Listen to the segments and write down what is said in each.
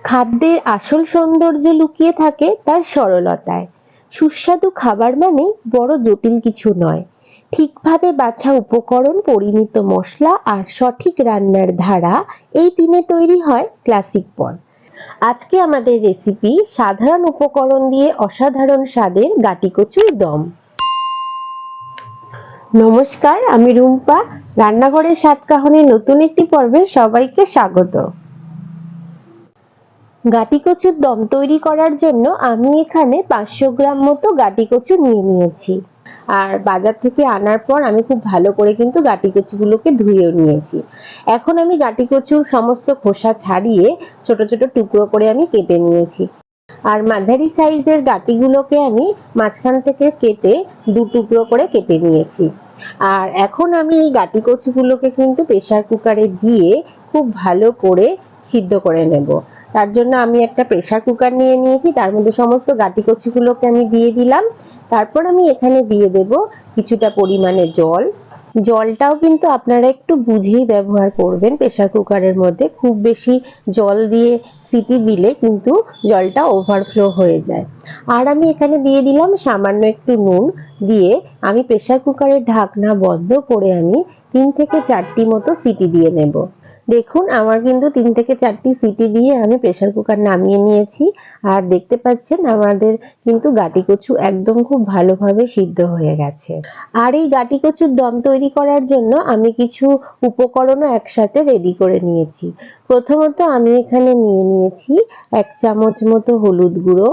খাদ্যের আসল সৌন্দর্য লুকিয়ে থাকে তার সরলতায়। সুস্বাদু খাবার মানেই বড় জটিল কিছু নয়। ঠিকভাবে বাছা উপকরণ, পরিমিত মশলা আর সঠিক রান্নার ধারা, এই তিনে তৈরি হয় ক্লাসিক পদ। আজকে আমাদের রেসিপি সাধারণ উপকরণ দিয়ে অসাধারণ স্বাদের গাটি কচুর দম। নমস্কার, আমি রুম্পা। রান্নাঘরের সাতকাহনের নতুন একটি পর্বে সবাইকে স্বাগত। গাটি কচুর দম তৈরি করার জন্য আমি এখানে 500 গ্রাম মতো গাটি কচু নিয়ে নিয়েছি। আর বাজার থেকে আনার পর আমি খুব ভালো করে কিন্তু গাটি কচুগুলোকে ধুয়েও নিয়েছি। এখন আমি গাটি কচুর সমস্ত খোসা ছাড়িয়ে ছোট ছোট টুকরো করে আমি কেটে নিয়েছি। আর মাঝারি সাইজের গাটিগুলোকে আমি মাঝখান থেকে কেটে দু টুকরো করে কেটে নিয়েছি। আর এখন আমি এই গাটি কচুগুলোকে কিন্তু প্রেসার কুকারে দিয়ে খুব ভালো করে সিদ্ধ করে নেব। তার জন্য আমি একটা প্রেসার কুকার নিয়ে নিয়েছি, তার মধ্যে সমস্ত গাটি কচুগুলোকে আমি দিয়ে দিলাম। তারপর আমি এখানে দিয়ে দেব কিছুটা পরিমাণে জল। জলটাও কিন্তু আপনারা একটু বুঝেই ব্যবহার করবেন। প্রেসার কুকারের মধ্যে খুব বেশি জল দিয়ে সিটি দিলে কিন্তু জলটা ওভারফ্লো হয়ে যায়। আর আমি এখানে দিয়ে দিলাম সামান্য একটু নুন। দিয়ে আমি প্রেসার কুকারের ঢাকনা বন্ধ করে আমি 3 থেকে 4টি মতো সিটি দিয়ে নেব। দেখুন, আমার কিন্তু 3 থেকে 4টি সিটি দিয়ে আমি প্রেসার কুকার নামিয়ে নিয়েছি। আর দেখতে পাচ্ছেন আমাদের কিন্তু গাটি কচু একদম খুব ভালোভাবে সিদ্ধ হয়ে গেছে। আর এই গাটি কচুর দম তৈরি করার জন্য আমি কিছু উপকরণও একসাথে রেডি করে নিয়েছি। প্রথমত আমি এখানে নিয়ে নিয়েছি 1 চামচ মতো হলুদ গুঁড়ো,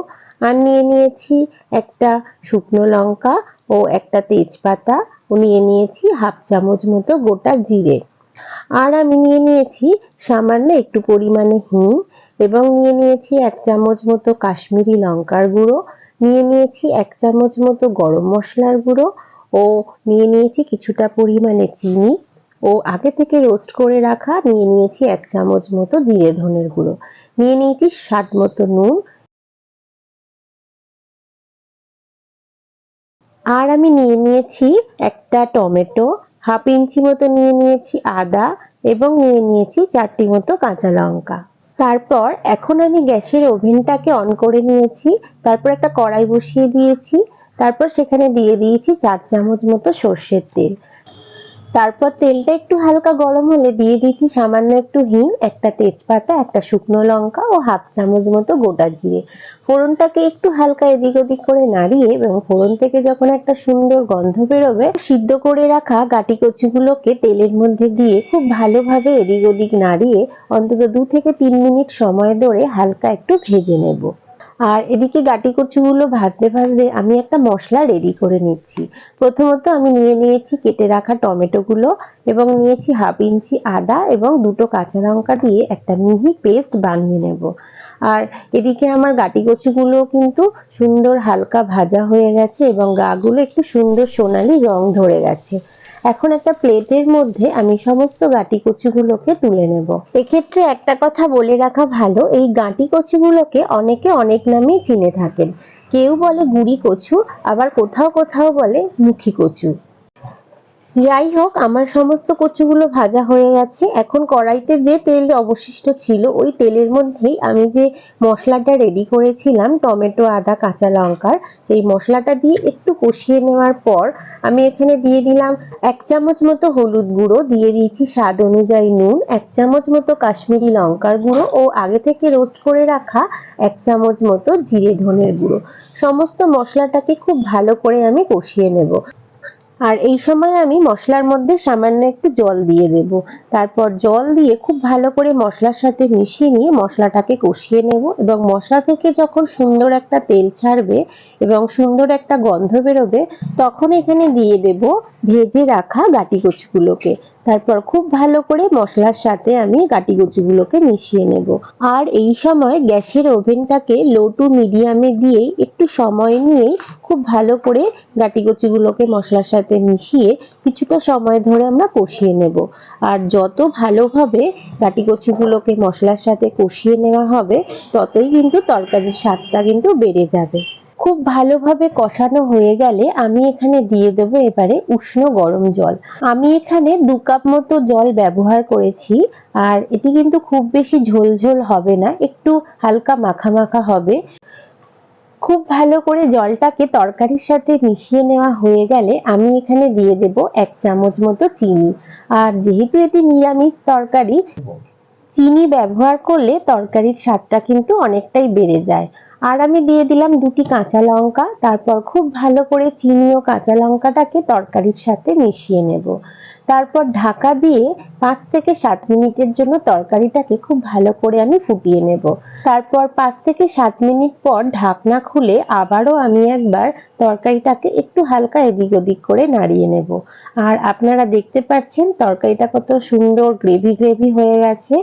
আর নিয়ে নিয়েছি একটা শুকনো লঙ্কা ও একটা তেজপাতা, ও নিয়ে নিয়েছি 1/2 চামচ মতো গোটা জিরে। আর আমি নিয়ে নিয়েছি সামান্য একটু পরিমাণে হিং, এবং নিয়ে নিয়েছি 1 চামচ মতো কাশ্মীরি লঙ্কার গুঁড়ো, নিয়ে নিয়েছি 1 চামচ মতো গরম মশলার গুঁড়ো, ও নিয়ে নিয়েছি কিছুটা পরিমাণে চিনি, ও আগে থেকে রোস্ট করে রাখা নিয়ে নিয়েছি 1 চামচ মতো জিরে ধনের গুঁড়ো, নিয়ে নিয়েছি স্বাদ মতো নুন। আর আমি নিয়ে নিয়েছি একটা টমেটো, 1/2 ইঞ্চি মতো নিয়ে নিয়েছি আদা, এবং নিয়ে নিয়েছি 4টি মতো কাঁচা লঙ্কা। তারপর এখন আমি গ্যাসের ওভেনটাকে অন করে নিয়েছি। তারপর একটা কড়াই বসিয়ে দিয়েছি। তারপর সেখানে দিয়ে দিয়েছি 4 চামচ মতো সর্ষের তেল। তারপর তেলটা একটু হালকা গরম হলে দিয়ে দিচ্ছি সামান্য একটু হিং, একটা তেজপাতা, একটা শুকনো লঙ্কা ও 1/2 চামচ মতো গোটা জিরে। ফোড়নটাকে একটু হালকা এদিক ওদিক করে নাড়িয়ে, এবং ফোড়ন থেকে যখন একটা সুন্দর গন্ধ বেরোবে, সিদ্ধ করে রাখা গাটি কচুগুলোকে তেলের মধ্যে দিয়ে খুব ভালোভাবে এদিক ওদিক নাড়িয়ে অন্তত 2 থেকে 3 মিনিট সময় ধরে হালকা একটু ভেজে নেব। আর এদিকে গাটি কচুগুলো ভাজতে ভাজতে আমি একটা মশলা রেডি করে নিচ্ছি। প্রথমত আমি নিয়ে নিয়েছি কেটে রাখা টমেটোগুলো, এবং নিয়েছি 1/2 ইঞ্চি আদা এবং 2টো কাঁচা লঙ্কা দিয়ে একটা মিহি পেস্ট বানিয়ে নেব। আর এদিকে আমার গাটি কচুগুলো কিন্তু সুন্দর হালকা ভাজা হয়ে গেছে, এবং গাগুলো একটু সুন্দর সোনালী রং ধরে গেছে। এখন একটা প্লেটের মধ্যে আমি সমস্ত গাটি কচুগুলোকে তুলে নেব। এক্ষেত্রে একটা কথা বলে রাখা ভালো, এই গাটি কচুগুলোকে অনেকে অনেক নামেই চিনে থাকেন। কেউ বলে গুঁড়ি কচু, আবার কোথাও কোথাও বলে মুখী কচু। যাই হোক, আমার সমস্ত কচুগুলো ভাজা হয়ে গেছে। এখন কড়াইতে যে তেল অবশিষ্ট ছিল ওই তেলের মধ্যেই আমি যে মশলাটা রেডি করেছিলাম টমেটো, আদা, কাঁচা লঙ্কার, সেই মশলাটা দিয়ে একটু কষিয়ে নেওয়ার পর আমি এখানে দিয়ে দিলাম 1 চামচ মতো হলুদ গুঁড়ো, দিয়ে দিয়েছি স্বাদ অনুযায়ী নুন, 1 চামচ মতো কাশ্মীরি লঙ্কার গুঁড়ো, ও আগে থেকে রোস্ট করে রাখা 1 চামচ মতো জিরে ধনের গুঁড়ো। সমস্ত মশলাটাকে খুব ভালো করে আমি কষিয়ে নেব। আর এই সময় আমি মশলার মধ্যে সামান্য একটু জল দিয়ে দেব। তারপর জল দিয়ে খুব ভালো করে মশলার সাথে মিশিয়ে নিয়ে মশলাটাকে কষিয়ে নেব, এবং মশলা থেকে যখন সুন্দর একটা তেল ছাড়বে এবং সুন্দর একটা গন্ধ বেরোবে, তখন এখানে দিয়ে দেব ভেজে রাখা গাটি কচুগুলোকে। তারপর খুব ভালো করে মশলার সাথে আমি গাটি কচুগুলোকে মিশিয়ে নেব। আর এই সময় গ্যাসের ওভেনটাকে লো টু মিডিয়ামে দিয়ে একটু সময় নিয়ে খুব ভালো করে গাটি কচুগুলোকে মশলার সাথে মিশিয়ে কিছুটা সময় ধরে আমরা কষিয়ে নেব। আর যত ভালোভাবে গাটি কচুগুলোকে মশলার সাথে কষিয়ে নেওয়া হবে, ততই কিন্তু তরকারির স্বাদটা কিন্তু বেড়ে যাবে। খুব ভালোভাবে কষানো হয়ে গেলে আমি এখানে দিয়ে দেবো এবারে উষ্ণ গরম জল। আমি এখানে 2 কাপ মতো জল ব্যবহার করেছি। আর এটি কিন্তু খুব বেশি ঝোল ঝোল হবে না, একটু হালকা মাখা মাখা হবে। খুব ভালো করে জলটাকে তরকারির সাথে মিশিয়ে নেওয়া হয়ে গেলে আমি এখানে দিয়ে দেব 1 চামচ মতো চিনি। আর যেহেতু এটি নিরামিষ তরকারি, চিনি ব্যবহার করলে তরকারির স্বাদটা কিন্তু অনেকটাই বেড়ে যায়। আর আমি দিয়ে দিলাম 2টি কাঁচা লঙ্কা। তারপর খুব ভালো করে চিনি ও কাঁচা লঙ্কাটাকে তরকারির সাথে মিশিয়ে নেব। তারপর ঢাকা দিয়ে 5 থেকে 7 মিনিটের জন্য তরকারিটাকে খুব ভালো করে আমি ফুটিয়ে নেব। তারপর 5 থেকে 7 মিনিট পর ঢাকনা খুলে আবারও আমি একবার তরকারিটাকে একটু হালকা এদিক ওদিক করে নাড়িয়ে নেব। আর আপনারা দেখতে পাচ্ছেন তরকারিটা কত সুন্দর গ্রেভি গ্রেভি হয়ে গেছে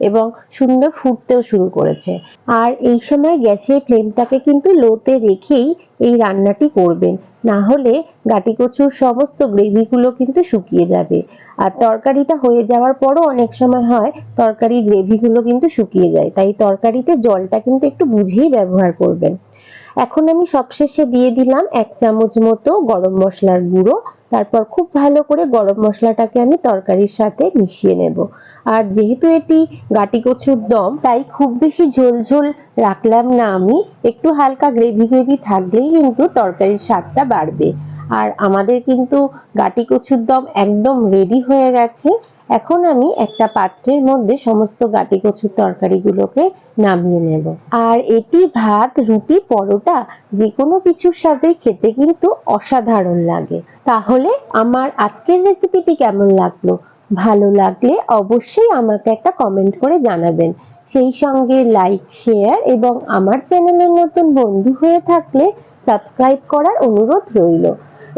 এবং সুন্দর ফুটতেও শুরু করেছে। আর এই সময় গ্যাসের ফ্লেমটাকে কিন্তু লোতে রেখেই এই রান্নাটি করবেন, না হলে গাটি কচুর সমস্ত গ্রেভিগুলো কিন্তু শুকিয়ে যাবে। আর তরকারিটা হয়ে যাওয়ার পরও অনেক সময় হয় তরকারির গ্রেভিগুলো কিন্তু শুকিয়ে যায়, তাই তরকারিতে জলটা কিন্তু একটু বুঝেই ব্যবহার করবেন। এখন আমি সবশেষে দিয়ে দিলাম 1 চামচ মতো গরম মশলার গুঁড়ো। তারপর খুব ভালো করে গরম মশলাটাকে আমি তরকারির সাথে মিশিয়ে নেব। আর যেহেতু এটি গাটি কচুর দম, তাই খুব বেশি ঝোল ঝোল রাখলাম না আমি, একটু হালকা গ্রেভি গ্রেভি থাকলেই কিন্তু তরকারির স্বাদটা বাড়বে। আর আমাদের কিন্তু গাটি কচুর দম একদম রেডি হয়ে গেছে। এখন আমি একটা পাত্রের মধ্যে সমস্ত গাটি কচুর তরকারিগুলোকে নামিয়ে নেব। আর এটি ভাত, রুটি, পরোটা যে কোনো কিছুর সাথে খেতে কিন্তু অসাধারণ লাগে। তাহলে আমার আজকের রেসিপিটি কেমন লাগলো? ভালো লাগলে অবশ্যই আমাকে একটা কমেন্ট করে জানাবেন। সেই সঙ্গে লাইক, শেয়ার এবং আমার চ্যানেলের নতুন বন্ধু হয়ে থাকলে সাবস্ক্রাইব করার অনুরোধ রইল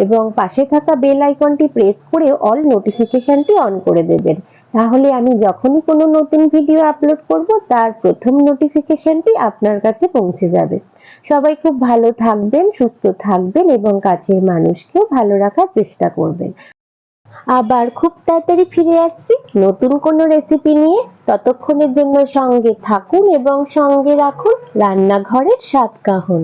এবং পাশে থাকা বেল আইকনটি প্রেস করে অল নোটিফিকেশনটি অন করে দেবেন। তাহলে আমি যখনই কোনো নতুন ভিডিও আপলোড করব তার প্রথম নোটিফিকেশনটি আপনার কাছে পৌঁছে যাবে। সবাই খুব ভালো থাকবেন, সুস্থ থাকবেন এবং কাছের মানুষকেও ভালো রাখার চেষ্টা করবেন। আবার খুব তাড়াতাড়ি ফিরে আসছি নতুন কোনো রেসিপি নিয়ে। ততক্ষণের জন্য সঙ্গে থাকুন এবং সঙ্গে রাখুন রান্নাঘরের স্বাদ কাহন।